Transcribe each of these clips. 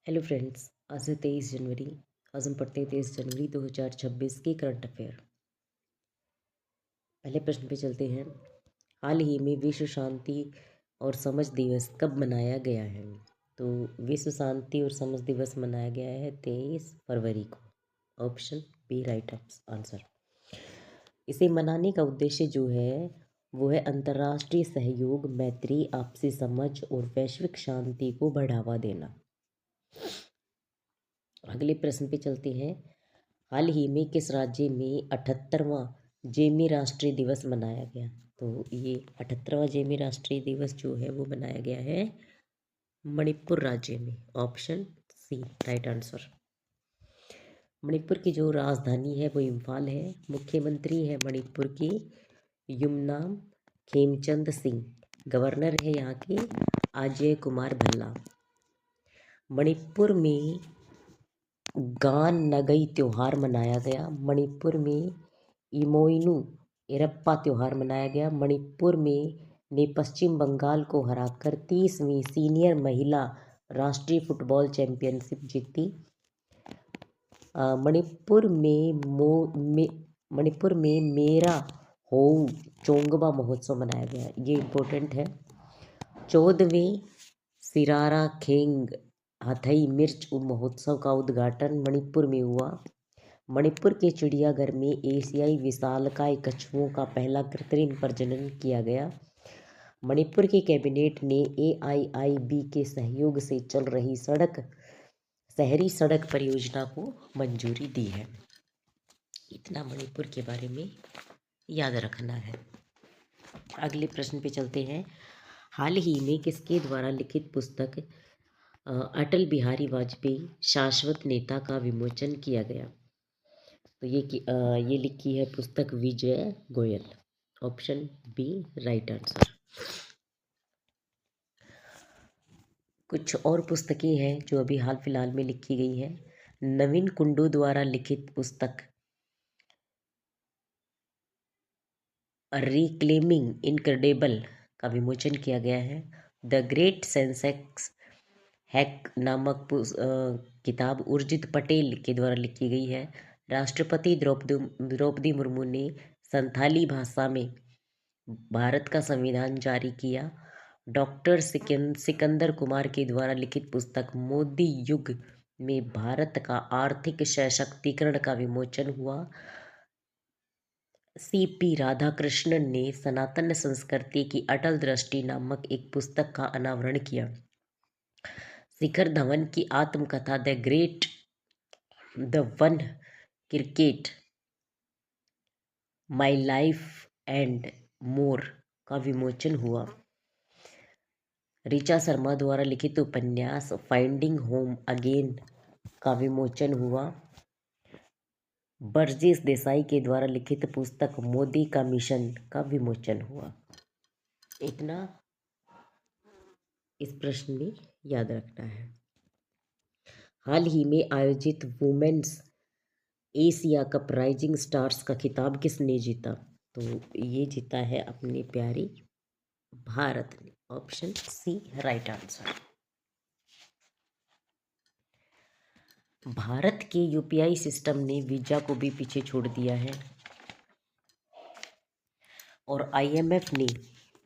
Hello friends. आज है 23 जनवरी। आज हम पढ़ते हैं 23 जनवरी 2026 के करंट अफेयर। पहले प्रश्न पे चलते हैं। हाल ही में विश्व शांति और समझ दिवस कब मनाया गया है? तो विश्व शांति और समझ दिवस मनाया गया है 23 फरवरी को। Option B right answer. इसे मनाने का उद्देश्य जो है वो है अंतर्राष्ट्रीय सहयोग, मैत्री, आपसी समझ और वैश्विक शांति को बढ़ावा देना। अगले प्रश्न पे चलते हैं। हाल ही में किस राज्य में 78वां जेमी राष्ट्रीय दिवस मनाया गया? तो ये 78वां जेमी राष्ट्रीय दिवस जो है वो मनाया गया है मणिपुर राज्य में। Option C right answer. Manipur की जो राजधानी है वो इम्फाल है। मुख्यमंत्री है मणिपुर की युमनाम खेमचंद सिंह। गवर्नर है यहाँ के अजय कुमार भल्ला। मणिपुर में गान नगई त्योहार मनाया गया। मणिपुर में इमोइनु इरप्पा त्योहार मनाया गया। मणिपुर ने पश्चिम बंगाल को हराकर 30वीं सीनियर महिला राष्ट्रीय फुटबॉल चैंपियनशिप जीती। मणिपुर में मेरा होऊ चोंगबा महोत्सव मनाया गया। ये इम्पोर्टेंट है। 14वें सिरारा खेंग हथई मिर्च महोत्सव का उद्घाटन मणिपुर में हुआ। मणिपुर के चिड़ियाघर में एशियाई विशालकाय कछुओं का पहला कृत्रिम प्रजनन किया गया। मणिपुर की कैबिनेट ने AIIB के सहयोग से चल रही शहरी सड़क परियोजना को मंजूरी दी है। इतना मणिपुर के बारे में याद रखना है। अगले प्रश्न पे चलते हैं। हाल ही में किसके द्वारा लिखित पुस्तक अटल बिहारी वाजपेयी शाश्वत नेता का विमोचन किया गया? तो ये लिखी है पुस्तक Vijay Goyal. Option B right answer. कुछ और पुस्तकें हैं जो अभी हाल फिलहाल में लिखी गई है। नवीन कुंडू द्वारा लिखित पुस्तक रिक्लेमिंग इनक्रेडिबल का विमोचन किया गया है। द ग्रेट सेंसेक्स हैक नामक किताब उर्जित पटेल के द्वारा लिखी गई है। राष्ट्रपति द्रौपदी मुर्मू ने संथाली भाषा में भारत का संविधान जारी किया। डॉक्टर सिकंदर कुमार के द्वारा लिखित पुस्तक मोदी युग में भारत का आर्थिक सशक्तिकरण का विमोचन हुआ। CP राधाकृष्णन ने सनातन संस्कृति की अटल दृष्टि नामक एक पुस्तक का अनावरण किया। शिखर धवन की आत्मकथा the great the one cricket my life and more का विमोचन हुआ। ऋचा शर्मा द्वारा लिखित उपन्यास फाइंडिंग होम अगेन का विमोचन हुआ। बरजेश देसाई के द्वारा लिखित पुस्तक मोदी का मिशन का विमोचन हुआ। इतना इस प्रश्न में याद रखना है। हाल ही में आयोजित women's Asia cup rising stars का खिताब किसने जीता? तो ये जीता है अपनी प्यारी भारत ने। Option C right answer. Bharat के UPI सिस्टम ने वीजा को भी पीछे छोड़ दिया है और IMF ने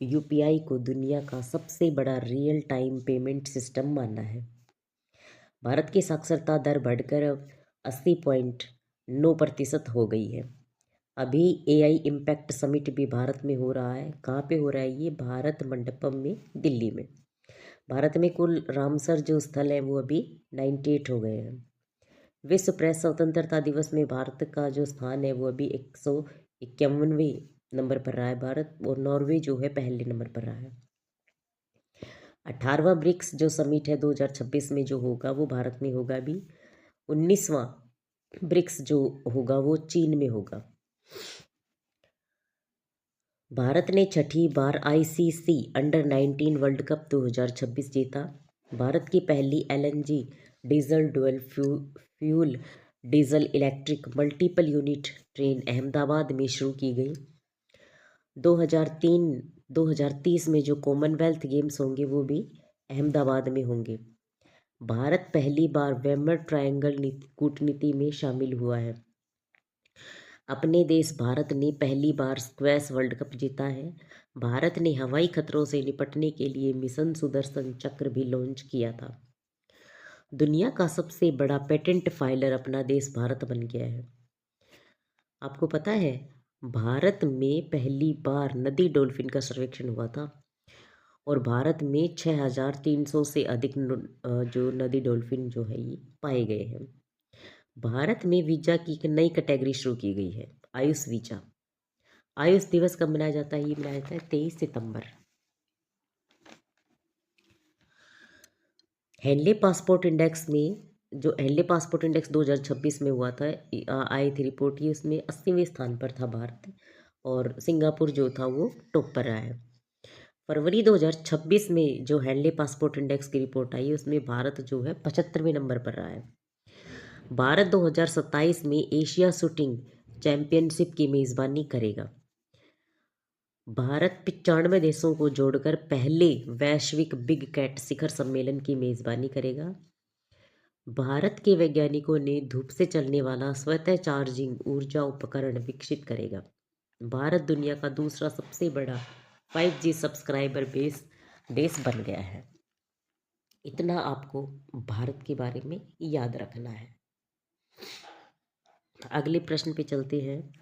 UPI को दुनिया का सबसे बड़ा रियल टाइम पेमेंट सिस्टम माना है। भारत की साक्षरता दर बढ़कर अब 80.9% हो गई है। अभी AI इम्पैक्ट समिट भी भारत में हो रहा है। कहाँ पे हो रहा है ये? भारत मंडपम में, दिल्ली में। भारत में कुल रामसर जो स्थल है वो अभी 98 हो गए हैं। विश्व प्रेस स्वतंत्रता दिवस में भारत का जो स्थान है वो अभी 151वें नंबर पर रहा है भारत, और नॉर्वे जो है पहले नंबर पर रहा है। 18वां ब्रिक्स जो समिट है 2026 में जो होगा वो भारत में होगा भी। 19वां ब्रिक्स जो होगा वो चीन में होगा। भारत ने छठी बार ICC अंडर-19 वर्ल्ड कप 2026 जीता। भारत की पहली LNG diesel dual fuel diesel electric multiple unit train Ahmedabad में शुरू की गई। 2030 में जो कॉमनवेल्थ गेम्स होंगे वो भी अहमदाबाद में होंगे। भारत पहली बार वेमर ट्रायंगल कूटनीति में शामिल हुआ है। अपने देश भारत ने पहली बार स्क्वैश वर्ल्ड कप जीता है। भारत ने हवाई खतरों से निपटने के लिए मिशन सुदर्शन चक्र भी लॉन्च किया था। दुनिया का सबसे बड़ा पेटेंट फाइलर अपना देश भारत बन गया है। आपको पता है भारत में पहली बार नदी डॉल्फिन का सर्वेक्षण हुआ था और भारत में 6300 से अधिक जो नदी डॉल्फिन जो है ये पाए गए हैं। भारत में वीजा की एक नई कैटेगरी शुरू की गई है, आयुष वीजा। आयुष दिवस कब मनाया जाता है? ये मनाया जाता है 23 सितंबर। हेनले पासपोर्ट इंडेक्स में जो हेनले पासपोर्ट इंडेक्स 2026 में हुआ था, आई थी रिपोर्ट, ये उसमें 80वें स्थान पर था भारत, और सिंगापुर जो था वो टॉप पर रहा है। फरवरी 2026 में जो हेनले पासपोर्ट इंडेक्स की रिपोर्ट आई उसमें भारत जो है 75वें नंबर पर रहा है। भारत 2027 में एशिया शूटिंग चैंपियनशिप की मेज़बानी करेगा। भारत 95 देशों को जोड़कर पहले वैश्विक बिग कैट शिखर सम्मेलन की मेज़बानी करेगा। भारत के वैज्ञानिकों ने धूप से चलने वाला स्वतः चार्जिंग ऊर्जा उपकरण विकसित करेगा। भारत दुनिया का दूसरा सबसे बड़ा 5G सब्सक्राइबर बेस देश बन गया है। इतना आपको भारत के बारे में याद रखना है। अगले प्रश्न पे चलते हैं।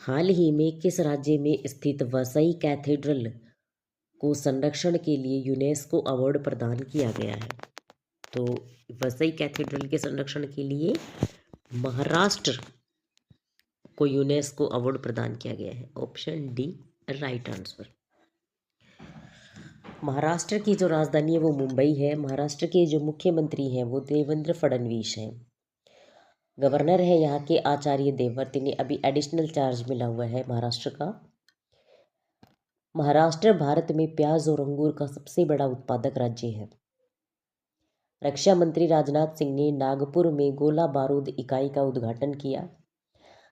हाल ही में किस राज्य में स्थित वसई कैथेड्रल को संरक्षण के लिए यूनेस्को अवार्ड प्रदान किया गया है? तो वसई कैथेड्रल के संरक्षण के लिए महाराष्ट्र को यूनेस्को अवार्ड प्रदान किया गया है। Option D right answer. Maharashtra की जो राजधानी है वो मुंबई है। महाराष्ट्र के जो मुख्यमंत्री हैं वो देवेंद्र फडणवीस हैं। गवर्नर है यहाँ के आचार्य देवव्रत, इन्हें अभी एडिशनल चार्ज मिला हुआ है महाराष्ट्र का। महाराष्ट्र भारत में प्याज और अंगूर का सबसे बड़ा उत्पादक राज्य है। रक्षा मंत्री राजनाथ सिंह ने नागपुर में गोला बारूद इकाई का उद्घाटन किया।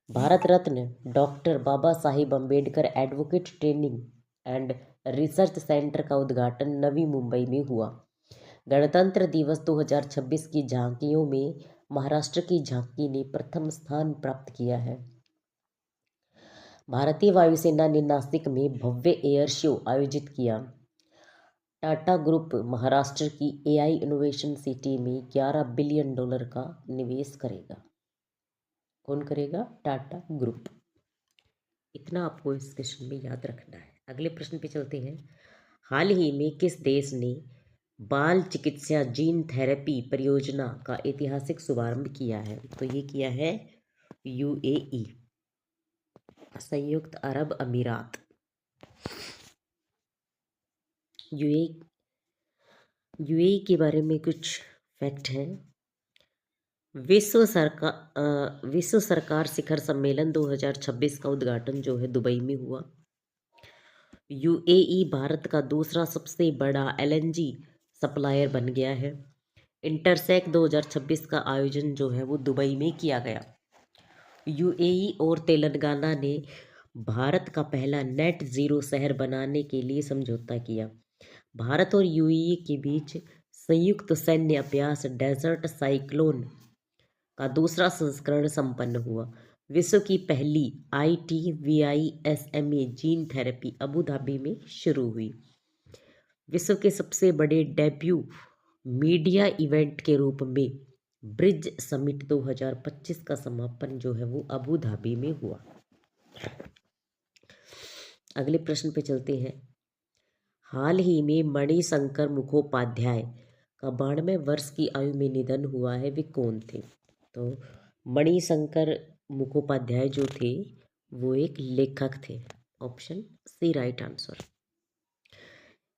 Bharat Ratna doctor Baba Sahib Ambedkar advocate training and research centre का उद्घाटन नवी मुंबई में हुआ। गणतंत्र दिवस 2026 की झांकियों में महाराष्ट्र की झांकी ने प्रथम स्थान प्राप्त किया है। भारतीय वायुसेना ने नासिक में भव्य एयर शो आयोजित किया। टाटा ग्रुप महाराष्ट्र की एआई इनोवेशन सिटी में $11 बिलियन का निवेश करेगा। कौन करेगा? टाटा ग्रुप। इतना आपको इस क्वेश्चन में याद रखना है। अगले प्रश्न पे चलते हैं। हाल ही में किस देश ने बाल चिकित्सा जीन थेरेपी परियोजना का ऐतिहासिक शुभारंभ किया है? तो ये किया है यूएई, संयुक्त अरब अमीरात। यूएई के बारे में कुछ फैक्ट है। विश्व सरकार शिखर सम्मेलन 2026 का उद्घाटन जो है दुबई में हुआ। यूएई भारत का दूसरा सबसे बड़ा एलएनजी सप्लायर बन गया है। इंटरसेक 2026 का आयोजन जो है वो दुबई में किया गया। यूएई और तेलंगाना ने भारत का पहला नेट जीरो शहर बनाने के लिए समझौता किया। भारत और यूएई के बीच संयुक्त सैन्य अभ्यास डेजर्ट साइक्लोन का दूसरा संस्करण संपन्न हुआ। विश्व की पहली ITVISMA gene therapy Abu Dhabi में शुरू हुई। विश्व के सबसे बड़े डेब्यू मीडिया इवेंट के रूप में ब्रिज समिट 2025 का समापन जो है वो अबू धाबी में हुआ। अगले प्रश्न पे चलते हैं। हाल ही में मणिशंकर मुखोपाध्याय का 92वें वर्ष की आयु में निधन हुआ है, वे कौन थे? तो मणिशंकर मुखोपाध्याय जो थे वो एक लेखक थे। Option C right answer.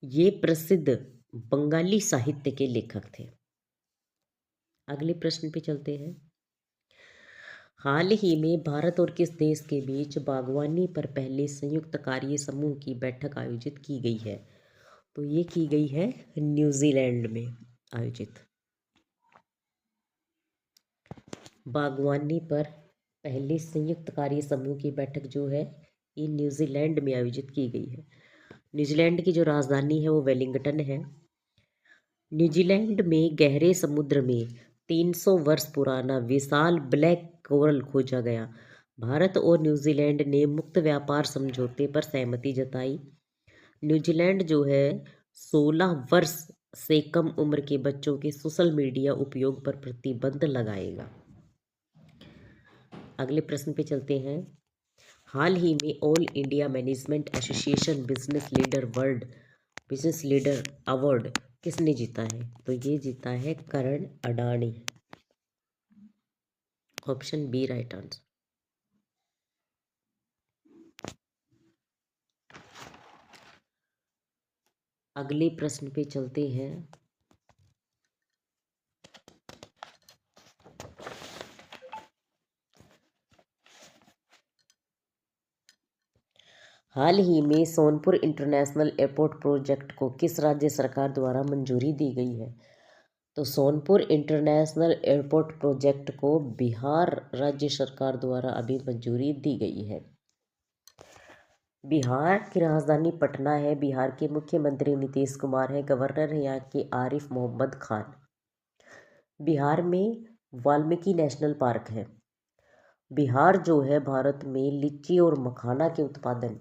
ये प्रसिद्ध बंगाली साहित्य के लेखक थे। अगले प्रश्न पे चलते हैं। हाल ही में भारत और किस देश के बीच बागवानी पर पहले संयुक्त कार्य समूह की बैठक आयोजित की गई है? तो ये की गई है न्यूजीलैंड में आयोजित। बागवानी पर पहले संयुक्त कार्य समूह की बैठक जो है ये न्यूजीलैंड में आयोजित की गई है। न्यूजीलैंड की जो राजधानी है वो वेलिंगटन है। न्यूजीलैंड में गहरे समुद्र में 300 वर्ष पुराना विशाल ब्लैक कोरल खोजा गया। भारत और न्यूजीलैंड ने मुक्त व्यापार समझौते पर सहमति जताई। न्यूजीलैंड जो है 16 वर्ष से कम उम्र के बच्चों के सोशल मीडिया उपयोग पर प्रतिबंध लगाएगा। अगले प्रश्न पे चलते हैं। हाल ही में all India management association business leader award किसने जीता है? तो ये जीता है Karan Adani. Option B right answer. अगले प्रश्न पे चलते हैं। हाल ही में सोनपुर इंटरनेशनल एयरपोर्ट प्रोजेक्ट को किस राज्य सरकार द्वारा मंजूरी दी गई है? तो सोनपुर इंटरनेशनल एयरपोर्ट प्रोजेक्ट को बिहार राज्य सरकार द्वारा अभी मंजूरी दी गई है। बिहार की राजधानी पटना है। बिहार के मुख्यमंत्री नीतीश कुमार है। गवर्नर है यहाँ के आरिफ मोहम्मद खान। बिहार में वाल्मीकि नेशनल पार्क है। बिहार जो है भारत में लीची और मखाना के उत्पादन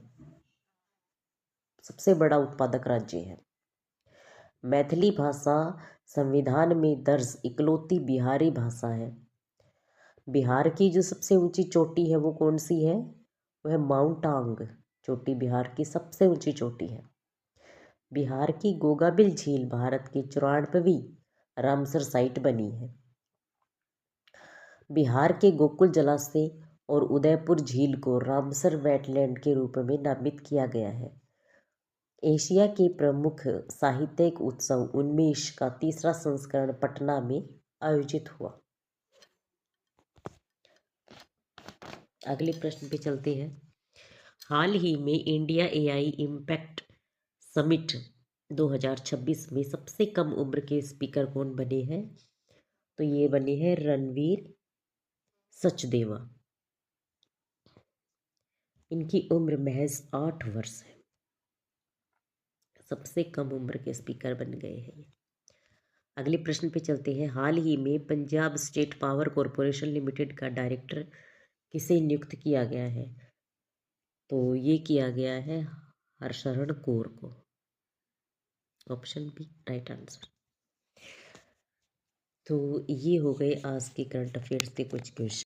सबसे बड़ा उत्पादक राज्य है। मैथिली भाषा संविधान में दर्ज इकलौती बिहारी भाषा है। बिहार की जो सबसे ऊंची चोटी है वो कौन सी है? वह माउंट आंग चोटी बिहार की सबसे ऊंची चोटी है। बिहार की गोगाबिल झील भारत की 94वीं रामसर साइट बनी है। बिहार के गोकुल जलाशय और उदयपुर झील को रामसर वेटलैंड के रूप में नामित किया गया है। एशिया के प्रमुख साहित्यिक उत्सव उन्मेष का तीसरा संस्करण पटना में आयोजित हुआ। अगले प्रश्न पे चलते हैं। हाल ही में इंडिया एआई इम्पैक्ट समिट 2026 में सबसे कम उम्र के स्पीकर कौन बने हैं? तो ये बने हैं रणवीर सचदेवा। इनकी उम्र महज 8 वर्ष है। सबसे कम उम्र के स्पीकर बन गए हैं। अगले प्रश्न पे चलते हैं। हाल ही में Punjab state power corporation limited का डायरेक्टर किसे नियुक्त किया गया है? तो ये किया गया है हरशरण कौर को। Option B right answer. तो ये हो गए आज के करंट अफेयर्स के कुछ क्वेश्चन।